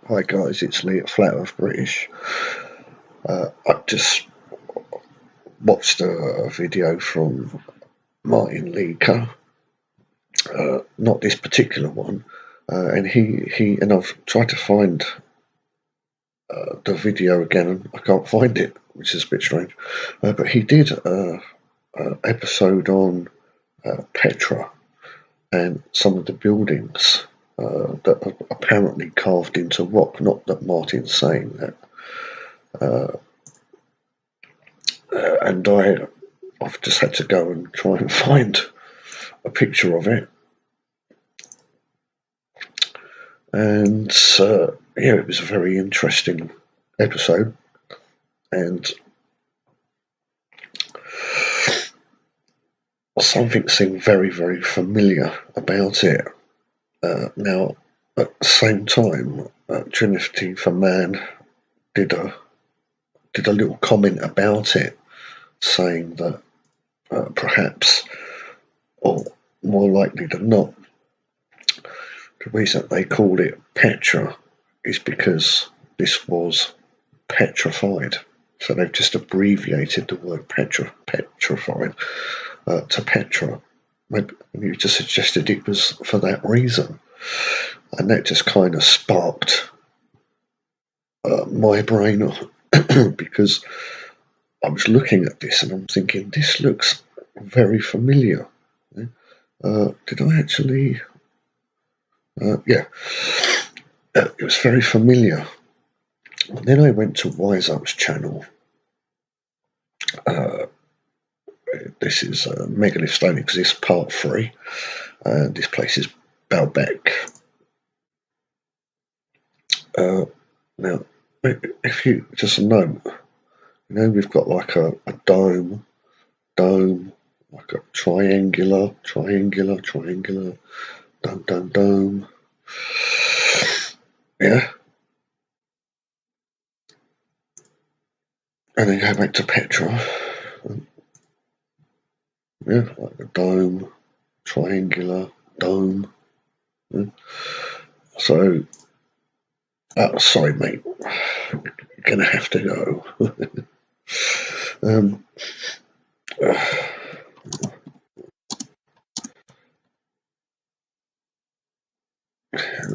Hi guys, it's Lee at Flat Earth British. I just watched a video from Martin Leaker, not this particular one, and he and I've tried to find the video again, and I can't find it, which is a bit strange. But he did an episode on Petra and some of the buildings that are apparently carved into rock. Not that Martin's saying that. And I've just had to go and try and find a picture of it. And yeah, it was a very interesting episode. And something seemed very, very familiar about it. Now, at the same time, Trinity for Man did a little comment about it, saying that perhaps, or more likely than not, the reason they called it Petra is because this was petrified. So they've just abbreviated the word petrified to Petra. Maybe you just suggested it was for that reason. And that just kind of sparked my brain because I was looking at this and I'm thinking, this looks very familiar. Did I actually? Yeah, it was very familiar. And then I went to Wise Up's channel. This is Megaliths Don't Exist Part 3. This place is Baalbek. Now, if you just note, we've got like a dome, like a triangular, dome. Yeah. And then go back to Petra. Yeah, like a dome, triangular, dome. Yeah. So, sorry, mate. You're gonna have to go.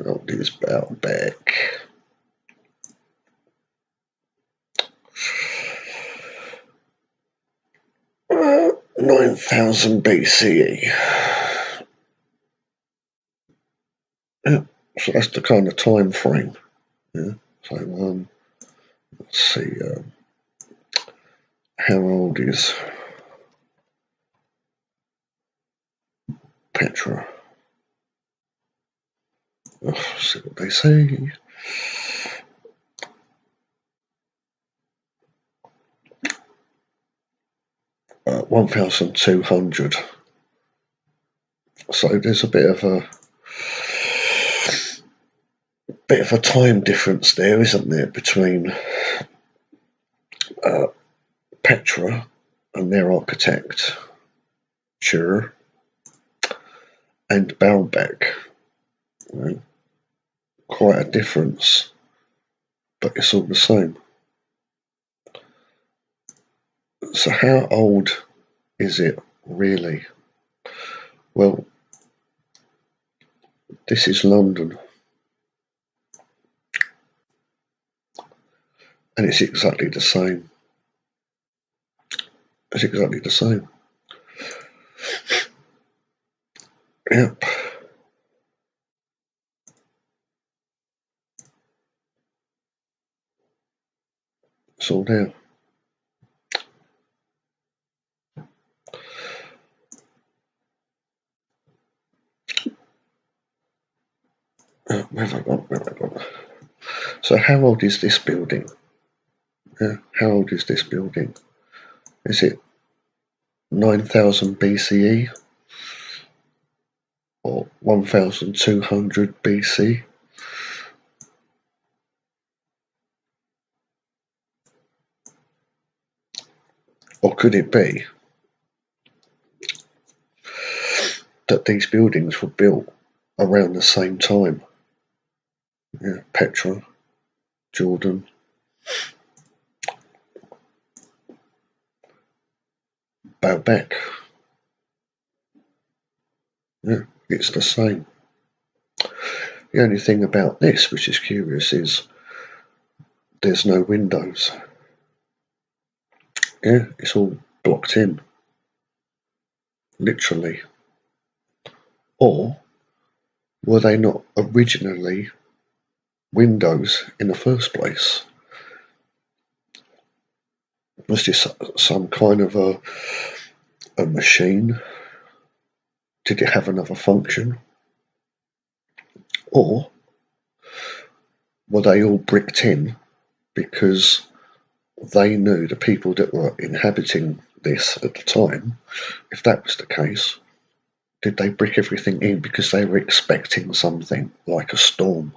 I'll do this Baalbek. 9,000 BCE. Yeah, so that's the kind of time frame. Yeah. So let's see. How old is Petra? See what they say. Uh, 1,200. So there's a bit of a time difference there, isn't there, between Petra and their architect, sure, and Baalbek. Right? Quite a difference, but it's all the same. So how old is it really? Well, this is London, and it's exactly the same. It's exactly the same. Yep. It's all there. Where have I gone? So how old is this building? Yeah, how old is this building? Is it 9,000 BCE or 1,200 BC? Or could it be that these buildings were built around the same time? Yeah, Petra Jordan. Baalbek. Yeah, it's the same. The only thing about this, which is curious, is there's no windows. Yeah, it's all blocked in, literally. Or were they not originally windows in the first place? Was this some kind of a machine? Did it have another function? Or were they all bricked in because they knew the people that were inhabiting this at the time? If that was the case, did they brick everything in because they were expecting something like a storm?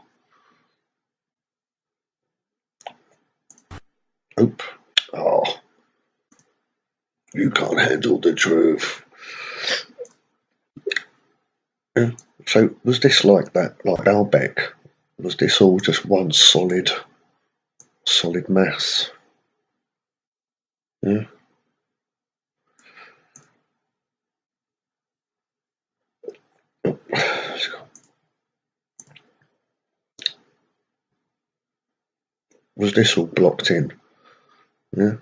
Oop. Oh, you can't handle the truth. Yeah. So was this like that, like Baalbek? Was this all just one solid mass? Yeah. Oh. Was this all blocked in? Yeah.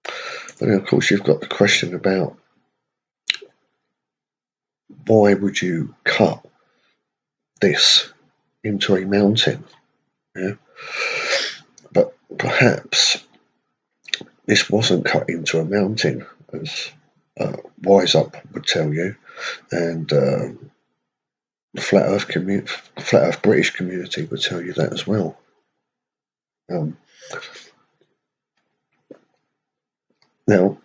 But then of course you've got the question about why would you cut this into a mountain? Yeah. But perhaps this wasn't cut into a mountain, as Wise Up would tell you, and the Flat Earth British community would tell you that as well. Now,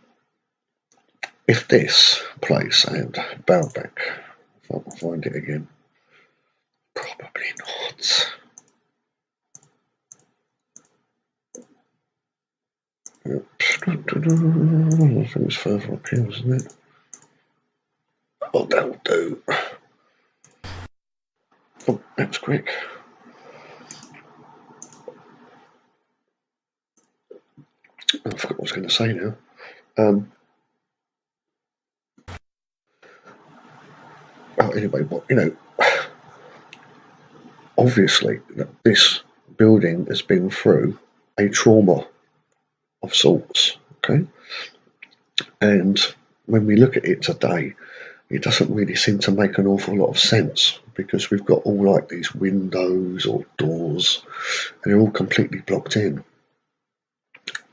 if this place and Baalbek, if I can find it again, probably not. I think it's further up here, isn't it? Oh, that'll do. Oh, that was quick. I forgot what I was going to say now. Anyway, obviously, this building has been through a trauma of sorts, okay? And when we look at it today, it doesn't really seem to make an awful lot of sense because we've got all like these windows or doors and they're all completely blocked in.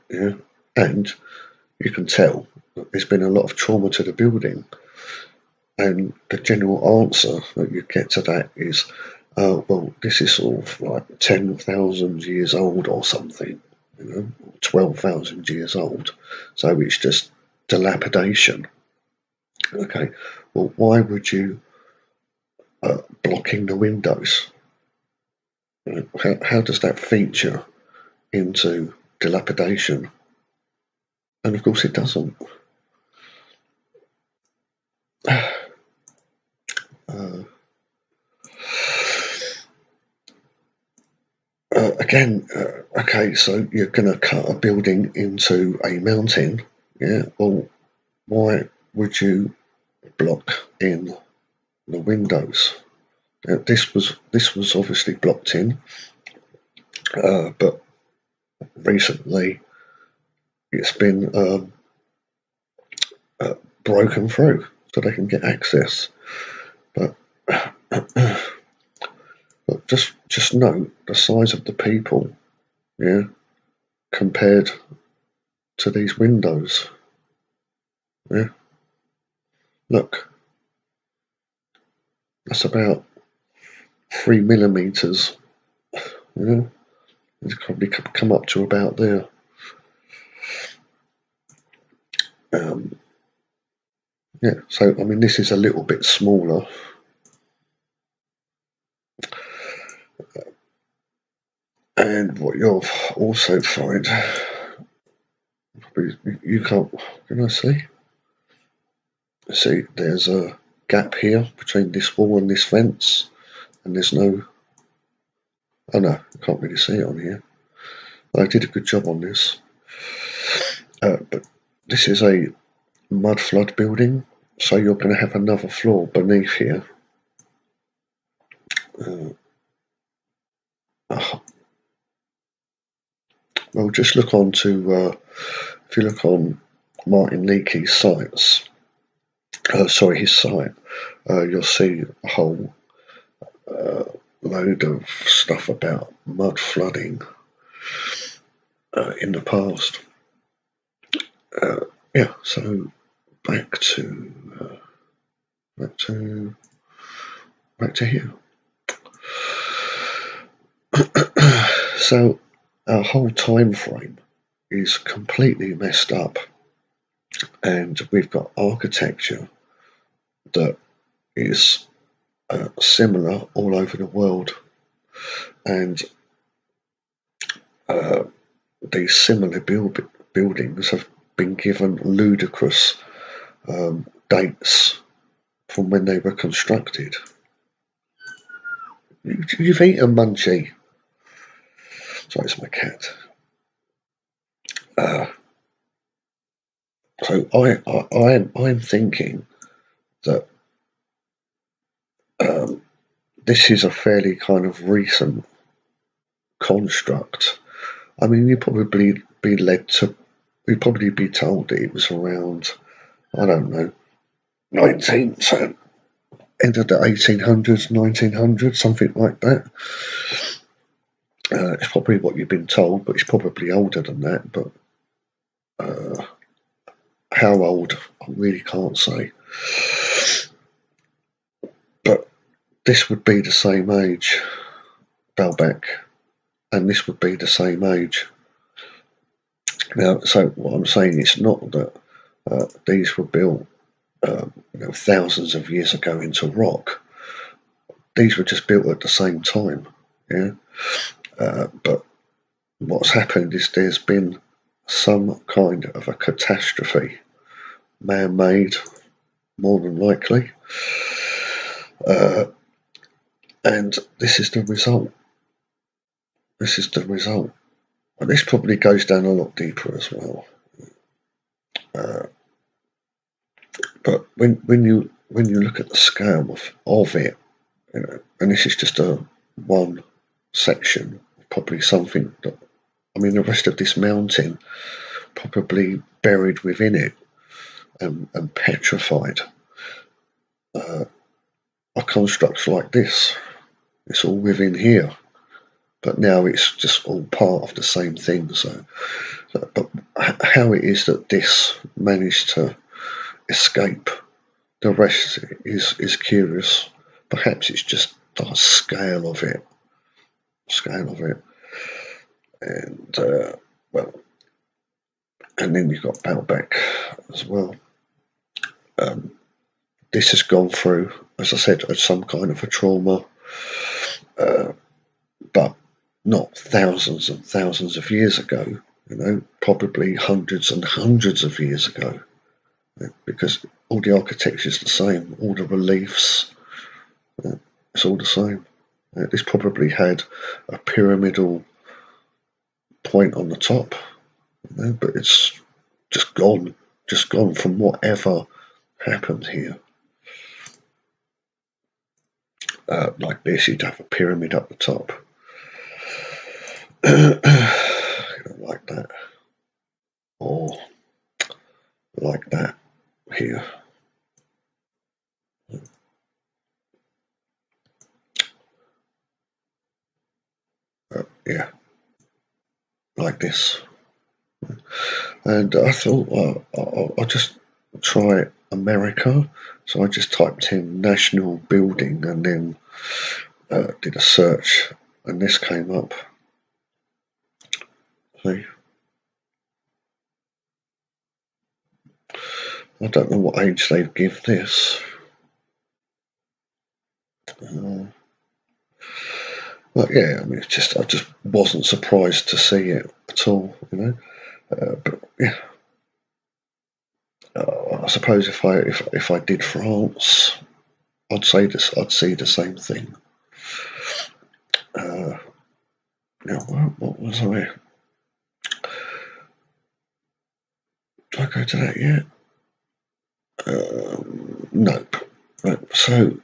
Yeah, and you can tell that there's been a lot of trauma to the building. And the general answer that you get to that is, well, this is sort of like 10,000 years old or something, 12,000 years old. So it's just dilapidation. Okay, well, why would you blocking the windows? How does that feature into dilapidation? And of course, it doesn't. Again, okay, so you're going to cut a building into a mountain, yeah? Well, why would you block in the windows? This was obviously blocked in, but recently it's been broken through so they can get access. But just note the size of the people, yeah, compared to these windows. Yeah, look, that's about 3 millimeters. Yeah, it's probably come up to about there. Yeah, so I mean, this is a little bit smaller. And what you'll also find, you can't, can I see? See, there's a gap here between this wall and this fence, and there's no, oh no, I can't really see it on here. I did a good job on this. But this is a mud flood building, so you're going to have another floor beneath here. Well, just look on to, if you look on Martin Leakey's sites, his site, you'll see a whole load of stuff about mud flooding in the past. Yeah, so back to here. So our whole time frame is completely messed up, and we've got architecture that is similar all over the world, and these similar buildings have been given ludicrous dates from when they were constructed. You've eaten Munchie. Sorry, it's my cat. So I'm thinking that this is a fairly kind of recent construct. I mean, you'd probably be told that it was around, I don't know, 19th, end of the 1800s, 1900s, something like that. It's probably what you've been told, but it's probably older than that. But how old, I really can't say. But this would be the same age, Baalbek, and this would be the same age. Now, so what I'm saying is not that these were built thousands of years ago into rock. These were just built at the same time, yeah. But what's happened is there's been some kind of a catastrophe, man-made, more than likely, and this is the result. This is the result. And this probably goes down a lot deeper as well. But when you look at the scale of it, and this is just a one section, probably something that, I mean, the rest of this mountain probably buried within it and petrified. A construct like this, it's all within here, but now it's just all part of the same thing. So but how it is that this managed to escape, the rest is curious. Perhaps it's just the scale of it, and well, and then you've got Baalbek as well. This has gone through, as I said, some kind of a trauma, but not thousands and thousands of years ago. Probably hundreds and hundreds of years ago, because all the architecture is the same, all the reliefs, it's all the same. This probably had a pyramidal point on the top, but it's just gone from whatever happened here. Like this, you'd have a pyramid up the top, like that, or like that here. Yeah, like this. And I thought, I'll just try America. So I just typed in national building and then did a search, and this came up. See? I don't know what age they've given this. But yeah, I mean, I just wasn't surprised to see it at all, but yeah, I suppose if I did France, I'd see the same thing. Now, what was I go to that yet? Nope. Right, so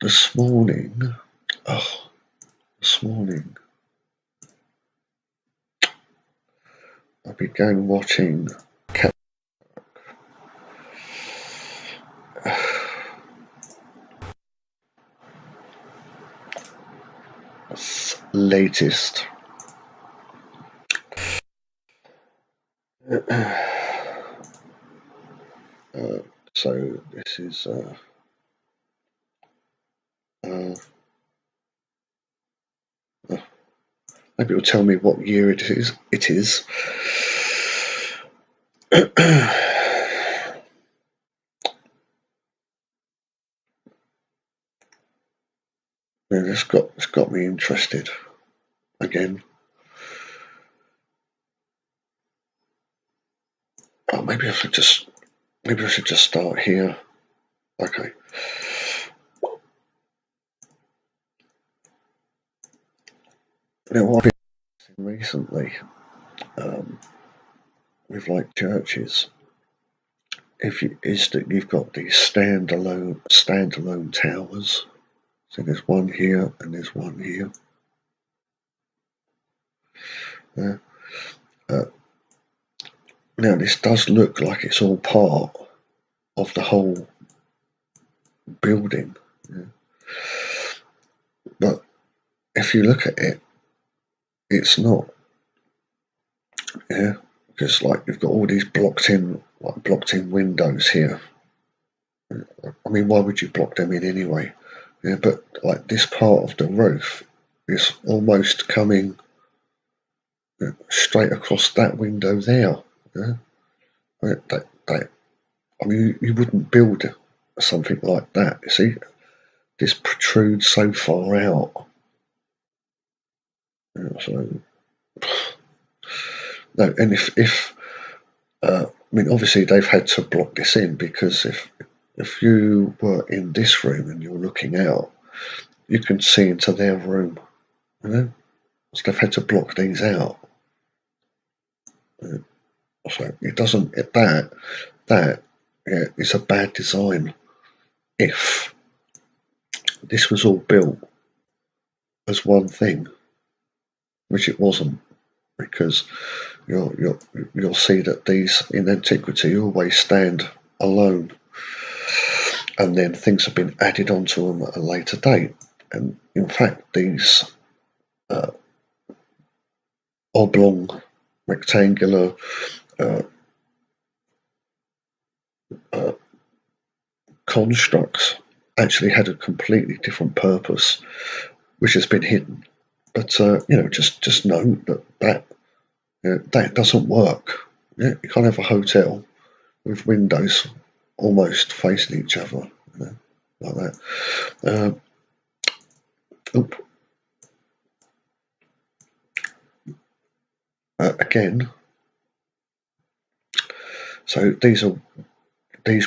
this morning, I began watching latest. So this is maybe it'll tell me what year it is. And it's got me interested again. Oh, maybe I should just start here. Okay. Now, what I've been seeing recently with like churches, is that you've got these standalone towers. So there's one here and there's one here. Now this does look like it's all part of the whole building, but if you look at it, it's not. Yeah, because like you've got all these blocked in windows here. I mean, why would you block them in anyway? Yeah, but like this part of the roof is almost coming straight across that window there. Yeah, I mean, you wouldn't build something like that. You see, this protrudes so far out. Yeah, so no, and if I mean, obviously they've had to block this in because if you were in this room and you're looking out, you can see into their room. You know, so they've had to block these out. So it doesn't that yeah, it's a bad design. If this was all built as one thing, which it wasn't, because you'll see that these in antiquity always stand alone, and then things have been added onto them at a later date. And in fact, these oblong, rectangular constructs actually had a completely different purpose, which has been hidden. But just know that doesn't work. Yeah, you can't have a hotel with windows almost facing each other, like that. Again, so these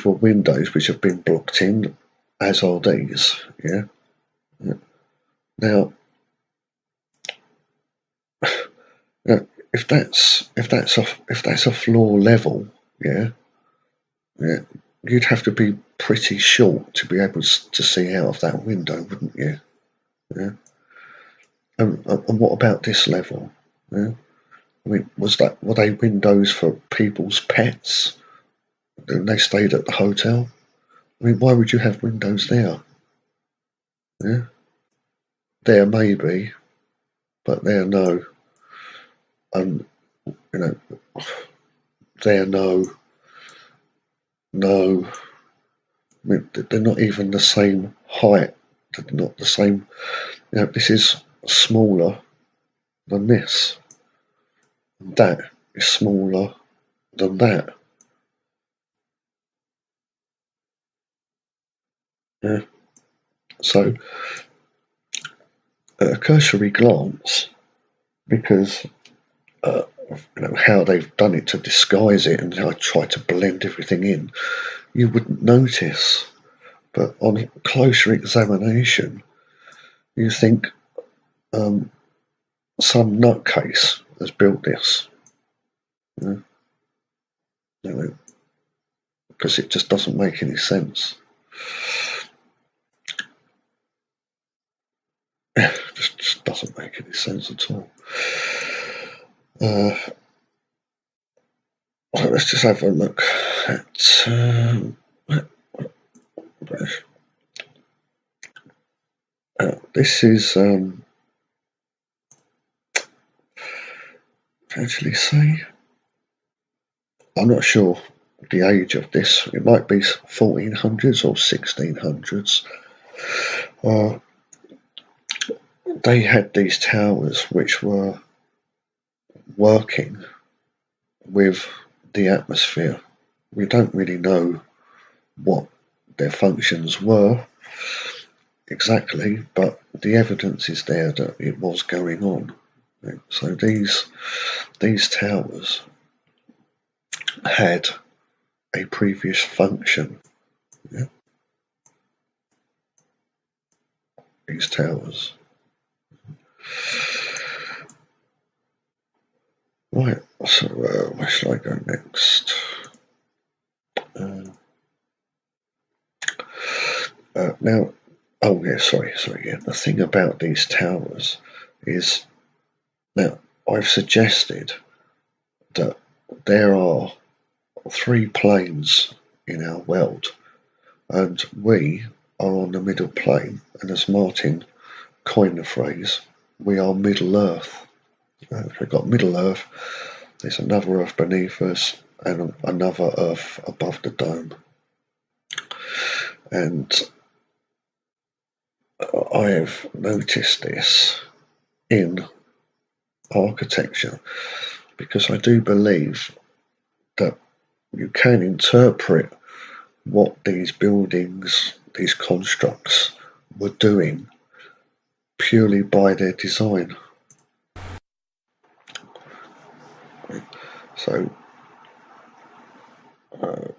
were windows which have been blocked in, as are these. Yeah. Now, if that's a floor level, yeah, you'd have to be pretty short to be able to see out of that window, wouldn't you? Yeah. And what about this level? Yeah. I mean, were they windows for people's pets? And they stayed at the hotel. I mean, why would you have windows there? Yeah. There maybe, but there no. And there no. I mean, they're not even the same height. They're not the same. This is smaller than this. That is smaller than that. Yeah. So, at a cursory glance, because how they've done it to disguise it and how I try to blend everything in, you wouldn't notice. But on closer examination, you think some nutcase has built this. You know, because it just doesn't make any sense. Just doesn't make any sense at all. So let's just have a look at this is actually say, I'm not sure the age of this. It might be 1400s or 1600s. They had these towers which were working with the atmosphere. We don't really know what their functions were exactly, but the evidence is there that it was going on. So these towers had a previous function. Yeah? These towers. Right, so where should I go next? Now, oh yeah, sorry, yeah. The thing about these towers is, now I've suggested that there are 3 planes in our world, and we are on the middle plane, and as Martin coined the phrase, we are Middle Earth. We've got Middle Earth, there's another Earth beneath us, and another Earth above the dome. And I have noticed this in architecture, because I do believe that you can interpret what these buildings, these constructs were doing purely by their design. So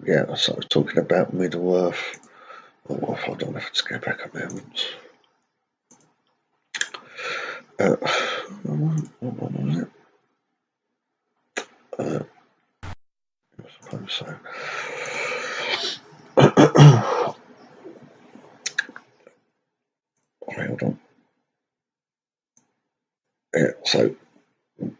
yeah, so I was talking about Middle Earth. Oh, hold on, let's go back a moment. What was it? I suppose so. Hold on. Yeah, so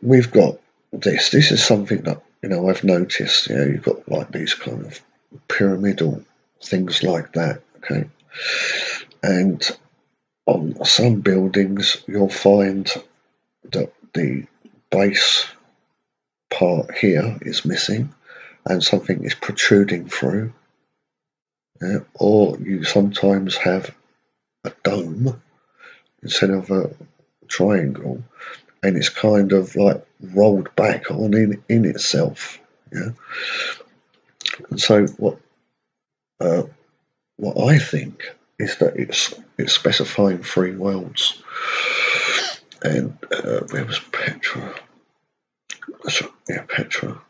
we've got this. This is something that I've noticed. You've got like these kind of pyramidal things like that. Okay, and on some buildings you'll find that the base part here is missing and something is protruding through. Yeah? Or you sometimes have a dome instead of a triangle, and it's kind of like rolled back on in itself. Yeah. And so what I think is that it's specifying 3 worlds. And where was Petra? Yeah, Petra.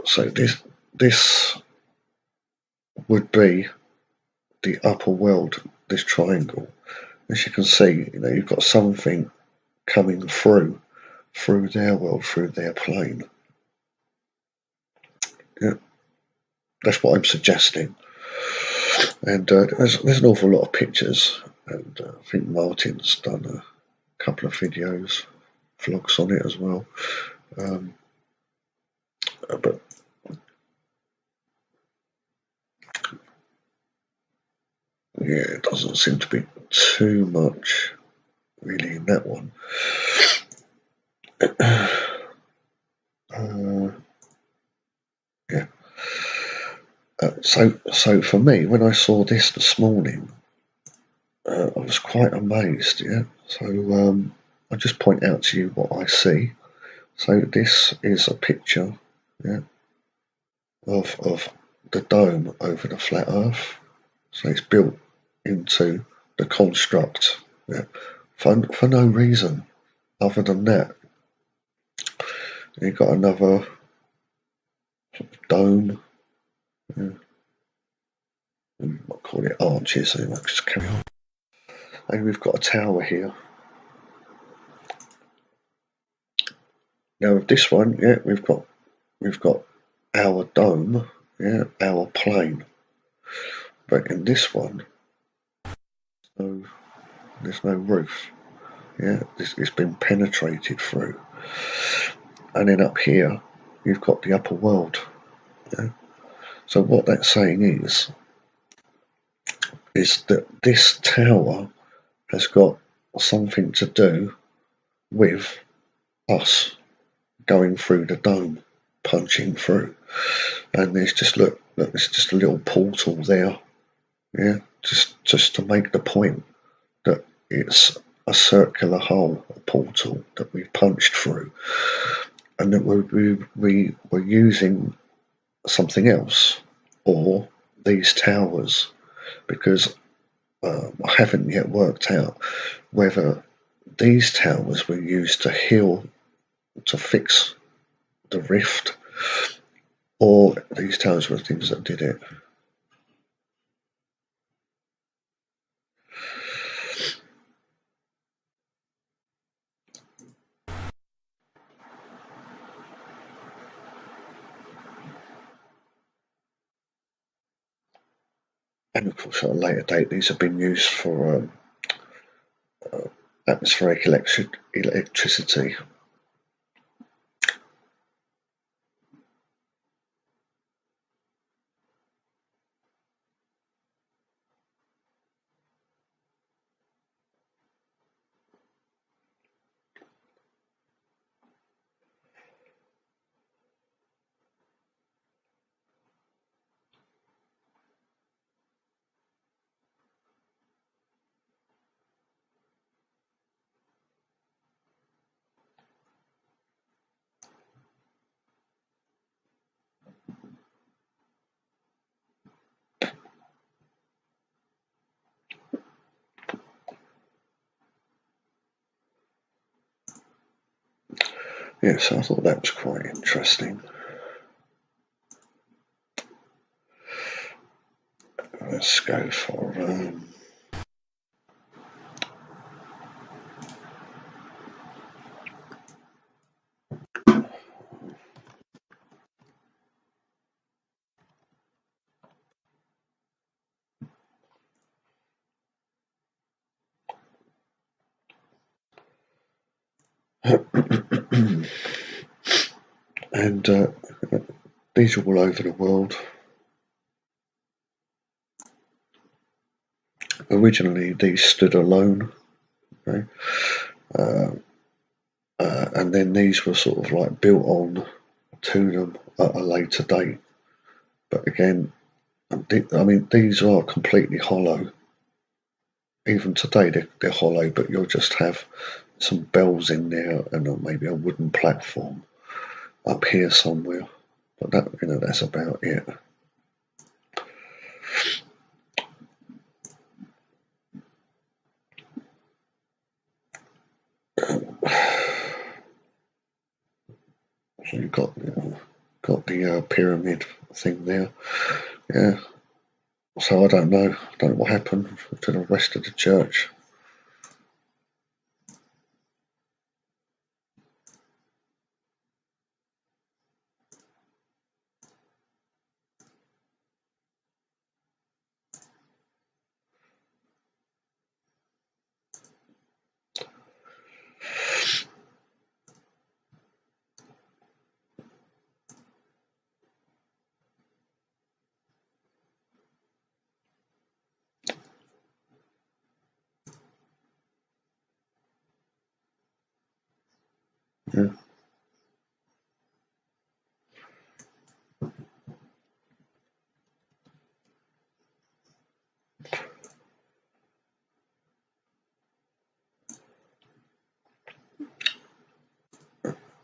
So this would be the upper world, this triangle. As you can see, you've got something coming through their world, through their plane. Yeah, that's what I'm suggesting. And there's an awful lot of pictures, and I think Martin's done a couple of videos, vlogs on it as well. But yeah, it doesn't seem to be too much really in that one. Yeah. So for me, when I saw this morning, I was quite amazed. Yeah. So I'll just point out to you what I see. So this is a picture, yeah, of the dome over the flat Earth. So it's built into the construct, yeah, for no reason other than that. You've got another dome. Yeah. I might call it arches, so let's just carry on. And we've got a tower here. Now with this one, yeah, we've got our dome, yeah, our plane. But in this one, no, there's no roof. Yeah, it's been penetrated through. And then up here, you've got the upper world. Yeah? So what that's saying is that this tower has got something to do with us going through the dome, punching through. And there's just look, there's just a little portal there. Yeah, just to make the point that it's a circular hole, a portal that we've punched through, and that we were using something else or these towers, because I haven't yet worked out whether these towers were used to heal, to fix the rift, or these towers were things that did it. And of course, at a later date, these have been used for atmospheric electricity. Yeah, so I thought that was quite interesting. Let's go for and these are all over the world. Originally, these stood alone, okay? And then these were sort of like built on to them at a later date. But again, I mean, these are completely hollow. Even today, they're hollow, but you'll just have some bells in there and maybe a wooden platform up here somewhere. But that's about it. So you've got the pyramid thing there. Yeah. So I don't know. I don't know what happened to the rest of the church. Yeah.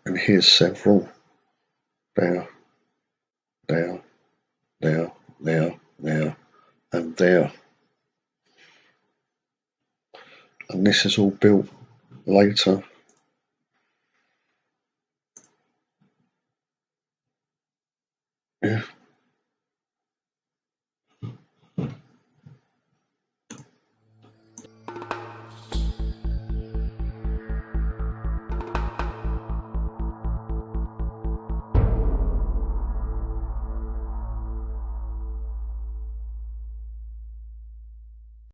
And here's several. There, there, there, there, and there. And this is all built later. Yeah.